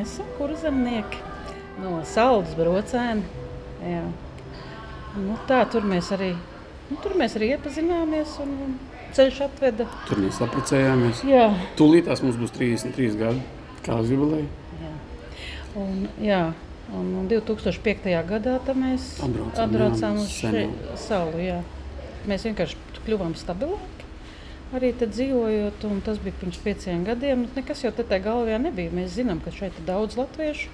mēs esam kurzemnieki no Saldus Brocēni. Jā. Nu, tā, tur mēs arī iepazināmies un ceļš atveda. Tur mēs apprecējāmies. Jā. Tūlītās mums būs 33 gadi, kāds jubileja. Jā. Un 2005. gadā mēs atbraucām uz salu. Jā. Mēs vienkārši kļuvām stabilāki, arī te dzīvojot, un tas bija pirms 5 gadiem. Nekas jau te tā galvā nebija. Mēs zinām, ka šeit ir daudz latviešu.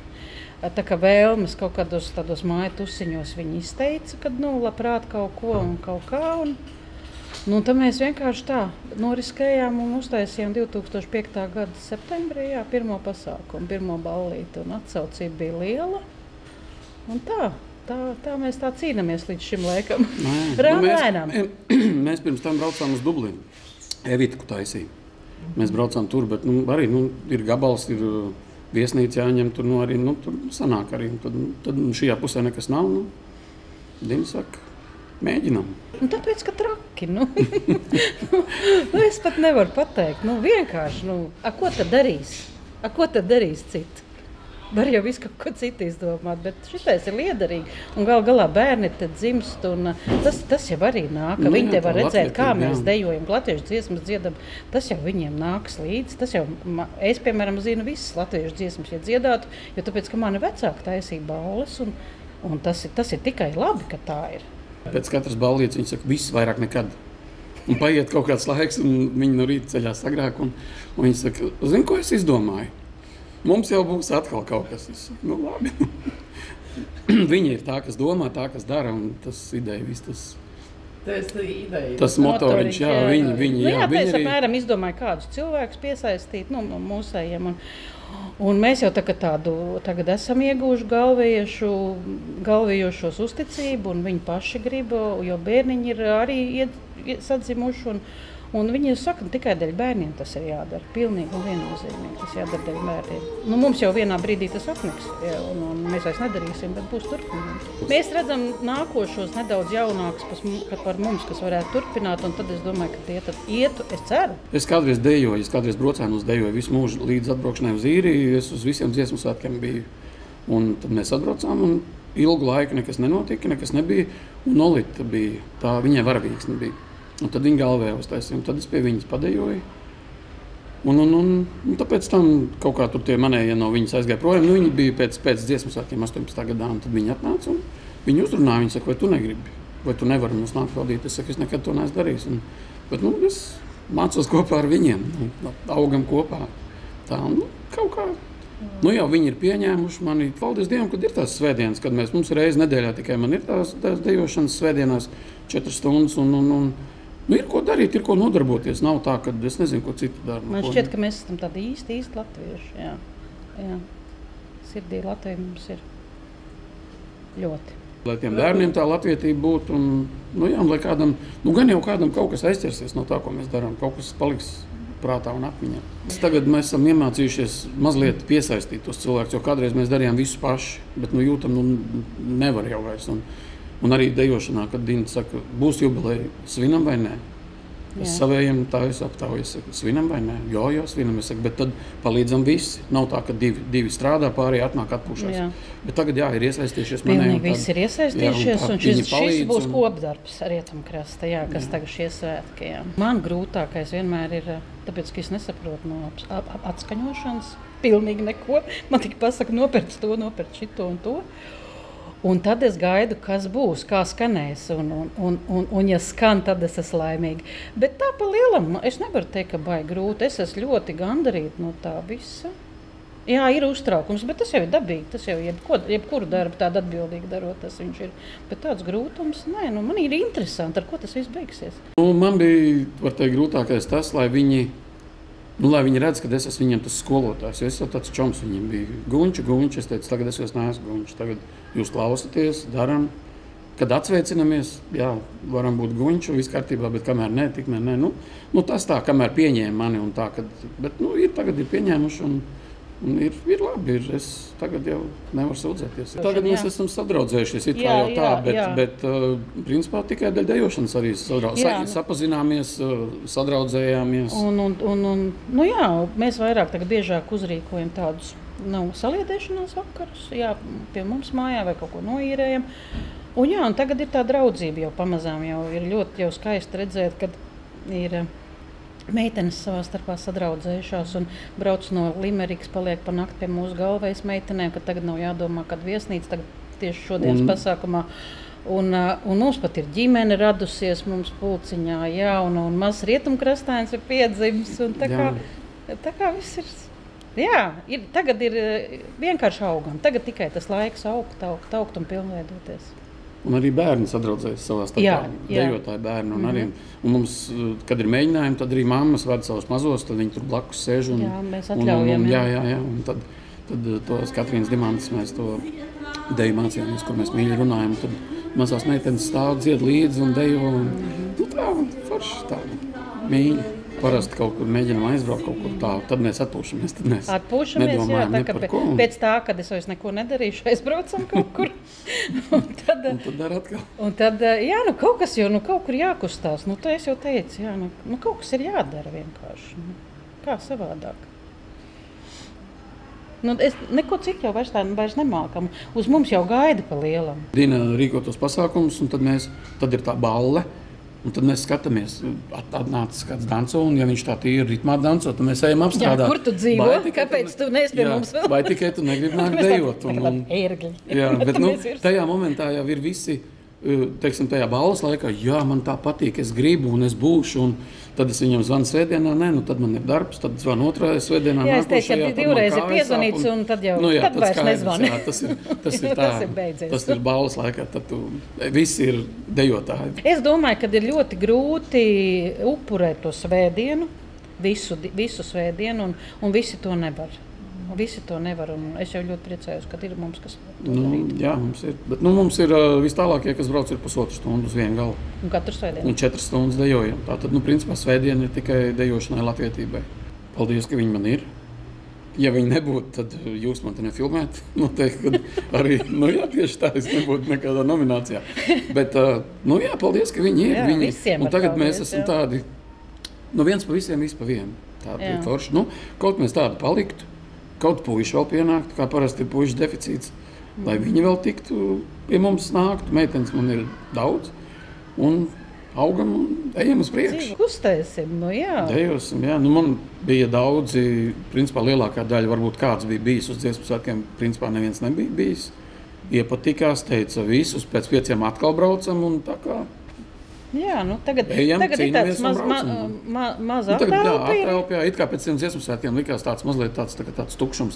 Tā kā vēlmes kaut kādos tādos māju tusiņos viņi izteica, kad labprāt kaut ko un kaut kā. Un tad mēs vienkārši tā noriskējām un uztaisījām 2005. gada septembrī pirmo pasākumu, pirmo ballīti. Un atsaucība bija liela. Un tā mēs tā cīnāmies līdz šim laikam. Rāmēnām. Mēs pirms tam braucām uz Dublinu. Evitku taisīja. Mēs braucām tur, bet arī ir gabals, ir viesnīca jāņem. Tur arī tur sanāk arī. Tad šajā pusē nekas nav. Dina saka, mēģinām. Tāpēc, ka traki. Es pat nevaru pateikt. Vienkārši. Ko tad darīs? Ko tad darīs citu? Var jau visu kaut ko citu izdomāt, bet šitais ir liederīgi. Un galā bērni te dzimst, un tas jau arī nāk. Viņi te var redzēt, kā mēs dejojam, latviešu dziesmas dziedam. Tas jau viņiem nāks līdzi. Es, piemēram, zinu visas latviešu dziesmas, ja dziedātu, jo tāpēc, ka mani vecāki taisīja balles, un tas ir tikai labi, ka tā ir. Pēc katras ballītes viņi saka, viss vairāk nekad. Un paiet kaut kāds laiks, un viņi no rīta ceļās agrāk, un viņi saka, zini, ko es izdomāju? Mums jau būs atkal kaut kas. Labi. Viņi ir tā, kas domā, tā, kas dara, un tas ideja, viss tas. Tas motoriņš, jā, viņi mēs apmēram izdomāju, kādus cilvēkus piesaistīt, mūsējiem. Un mēs jau tagad esam ieguvuši galvējošos uzticību, un viņi paši grib, jo bērniņi ir arī sadzimuši. Un viņi saka, tikai dēļ bērniem tas ir jādara. Pilnīgi un viennozīmīgi tas jādara dēļ bērniem. Mums jau vienā brīdī tas apniks, un mēs vairs nedarīsim, bet būs turpinājums. Mēs redzam nākošos nedaudz jaunākus par mums, kas varētu turpināt, un tad es domāju, ka tie tad ietu, es ceru. Es kādreiz dejoju, Brocēnos dejoju visu mūžu līdz atbraukšanai uz īriju, es uz visiem dziesmu svētkiem biju. Un tad mēs atbraucām, un ilgu laiku nekas nenotika, nekas nebija, un Nolita bija, tā viņai varavīgs nebija. Un tad viņa galvā uztaisīja, un tad es pie viņas padejoju. Un tāpēc tam kaut kā tur tie manējie no viņas aizgāja projām. Viņi bija pēc dziesmu svētkiem 18. gadā, un tad viņi atnāca un viņi uzrunāja. Viņi saka, vai tu negribi, vai tu nevari mums nākt valdīt. Es saku, es nekad to neesmu darījis. Bet es mācos kopā ar viņiem, augam kopā. Tā, kaut kā. Jau viņi ir pieņēmuši mani. Paldies Dievam, kad ir tās svētdienas, kad mums reizi nedēļā tikai man ir tās dejošanas svētdienās 4 stundas ir ko darīt, ir ko nodarboties. Nav tā, ka es nezinu, ko citu dara. Man šķiet, ka mēs esam tādi īsti latvieši. Jā. Sirdī Latvija mums ir ļoti. Lai tiem bērniem tā latvietība būtu, un lai kādam, gan jau kādam kaut kas aizķersies no tā, ko mēs darām, kaut kas paliks prātā un atmiņā. Tagad mēs esam iemācījušies mazliet piesaistīt tos cilvēkus, jo kādreiz mēs darījām visu paši, bet jūtam, nevar jau vairs. Un arī dejošanā, kad Dina saka, būs jubileja, svinam vai nē? Es savējiem tā aptauju, es saku, svinam vai nē? Jā, svinam, es saku, bet tad palīdzam visi. Nav tā, ka divi strādā, pārējie atnāk atpūšās. Bet tagad ir iesaistījušies manējiem. Pilnīgi visi ir iesaistījušies, un šis būs kopdarbs Rietumkrasta, kas tagad šie svētki. Man grūtākais vienmēr ir, tāpēc, ka es nesaprotu no atskaņošanas pilnīgi neko. Man tikai pasaka, nopērc to, nopērc šito un to. Un tad es gaidu, kas būs, kā skanēs. Un ja skan, tad es esmu laimīga. Bet tā pa lielam, es nevaru teikt, ka baigi grūti. Es esmu ļoti gandarīta no tā visa. Jā, ir uztraukums, bet tas jau ir dabīgi. Tas jau jebkuru darbu tādu atbildīgi darot, tas viņš ir. Bet tāds grūtums, nē, man ir interesanti, ar ko tas viss beigsies. Man bija, var teikt, grūtākais tas, lai viņi redz, ka es esmu viņiem tas skolotājs. Es jau tāds čoms viņiem bija. Guņš, es teicu, tagad es vairs neesmu guņš. Tagad jūs klausaties, daram. Kad atsveicinamies, varam būt guņš, viss kārtībā, bet kamēr nē, tikmēr nē. Tas tā, kamēr pieņēma mani un tā. Bet tagad ir pieņēmuši un Un ir labi, es tagad jau nevaru sūdzēties. Tagad mēs esam sadraudzējušies, it kā jau tā, bet principā tikai dēļ dejošanas arī sapazināmies, sadraudzējāmies. Nu jā, mēs vairāk tagad biežāk uzrīkojam tādus saliedēšanās vakarus, pie mums mājā vai kaut ko noīrējam. Un tagad ir tā draudzība jau pamazām, jau ir ļoti skaisti redzēt, kad ir meitenes savā starpā sadraudzējušās un brauc no Limerikas, paliek pa nakti pie mūsu galvējas meitenēm, ka tagad nav jādomā, kad viesnīca, tagad tieši šodienas pasākumā. Un mums pat ir ģimene radusies mums pulciņā, un mazs rietumkrastāns ir piedzimis. Un tā kā viss ir. Tagad ir vienkārši augam. Tagad tikai tas laiks augt un pilnveidoties. Un arī bērni sadraudzējas savā starpā. Dejotāji bērni. Un mums, kad ir mēģinājumi, tad arī mammas ved savus mazos, tad viņi tur blakus sēž. Mēs atļaujam. Un tad tos Katrīnas Dimantas mēs to deju mācījāmies, kur mēs mīļi runājam. Tad mazās meitenes stāv, dzied līdzi un dejo. Tā, forši tāda mīļa. Parasti kaut kur mēģinām aizbraukt kaut kur tālu, tad mēs atpūšamies. Nedomājam ne par ko. Pēc tā, kad es vairs neko nedarīšu, aizbraucam kaut kur. un tad dara atkal. Un tad, kaut kas jau, kaut kur jākustās. Tā es jau teicu, kaut kas ir jādara vienkārši. Kā savādāk. Es neko citu jau vairs nemākam. Uz mums jau gaida pa lielam. Dina rīko tos pasākumus, un tad ir tā balle. Un tad mēs skatāmies, atnācis kāds danco, un ja viņš tā tīri ritmā danco, tad mēs ejam apstrādāt. Kur tu dzīvo? Kāpēc tu neesi pie mums vēl? Vai tikai tu negribi nākt dejot? Bet tajā momentā jau ir visi, teiksim, tajā balvas laikā, man tā patīk, es gribu un es būšu. Un tad es viņam zvanu svētdienā, tad man ir darbs, tad zvanu otrajā svētdienā. Es teicu, ka divreiz ir piezvanīts, un tad jau tad vairs nezvani. Tas ir tā, tas ir balvas laikā, tad visi ir dejotāji. Es domāju, ka ir ļoti grūti upurēt to svētdienu, visu svētdienu, un visi to nevar. Visi to nevar, un es jau ļoti priecājos, ka ir mums, kas to darīt. Jā, mums ir. Bet mums ir vistālākie, kas brauc ir pusotru stundu uz vienu galu. Un katru svētdienu? Un 4 stundas dejojam. Tātad, principā, svētdiena ir tikai dejošanai latvietībai. Paldies, ka viņi man ir. Ja viņi nebūtu, tad jūs man te nefilmētu. Noteikti, kad arī, tieši tā, es nebūtu nekādā nominācijā. Bet, paldies, ka viņi ir. Visiem un tagad mēs esam tādi, viens pa visiem, viss pa vienu. Tādi ir forši. Kaut mēs tādi paliktu. Kaut puiši vēl pienāktu, kā parasti ir puiši deficīts, lai viņi vēl tiktu pie mums nāktu. Meitenes man ir daudz, un augam un ejam uz priekšu. Kustēsim, Dejosim, Man bija daudzi, principā lielākā daļa, varbūt kāds bija bijis uz dziesmu svētkiem, principā neviens nebija bijis. Iepatikās, teica visus, pēc 5 atkal braucam, un tā kā. Tagad ir tāds maz atelpa. It kā pēc tiem dziesmu svētkiem likās tāds mazliet tāds tukšums,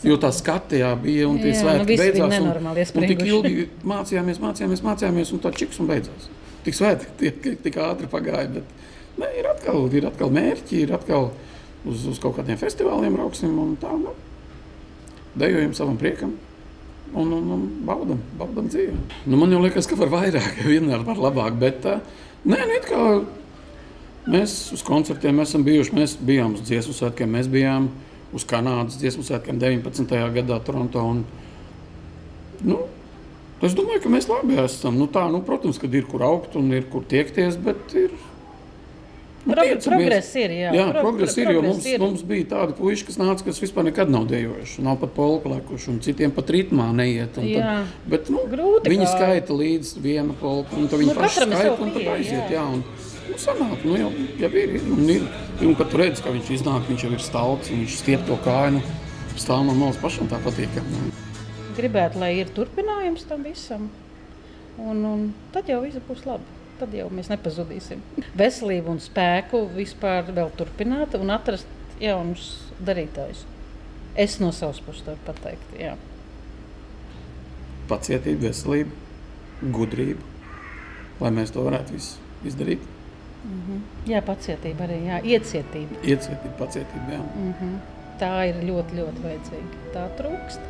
jo tā skati bija un tie svētki beidzās. Un tik ilgi mācījāmies un tā čiks un beidzās. Tik svētki, tik ātri pagāja, bet ir atkal mērķi, ir atkal uz kaut kādiem festivāliem brauksim un tā, dejojam savam priekam. Un baudam dzīvi. Man jau liekas, ka var vairāk, vienmēr var labāk, bet it kā mēs uz koncertiem esam bijuši, mēs bijām uz dziesmu svētkiem, mēs bijām uz Kanādas dziesmu svētkiem 19. gadā Toronto. Es domāju, ka mēs labi esam. Protams, kad ir kur augt un ir kur tiekties, bet ir. Progress ir, progress ir, jo mums bija tādi puiši, kas nāca, kas vispār nekad nav dejojuši, nav pat polku lēkuši, un citiem pat ritmā neiet. Bet viņi skaita līdz viena polku, un tad viņi paši skaita, un tad aiziet. Sanāk, jau ir. Un kad tu redzi, ka viņš iznāk, viņš jau ir stalts, viņš stiep to kāju, stāv man malas pašam tā patīkam. Gribētu, lai ir turpinājums tam visam, un tad jau viss būs labi. Tad jau mēs nepazudīsim. Veselību un spēku vispār vēl turpināt un atrast jaunus darītājus. Es no savas puses to pateikt, Pacietība, veselība, gudrība, lai mēs to varētu izdarīt. Pacietība arī, iecietība. Iecietība, pacietība, Tā ir ļoti, ļoti vajadzīga. Tā trūkst.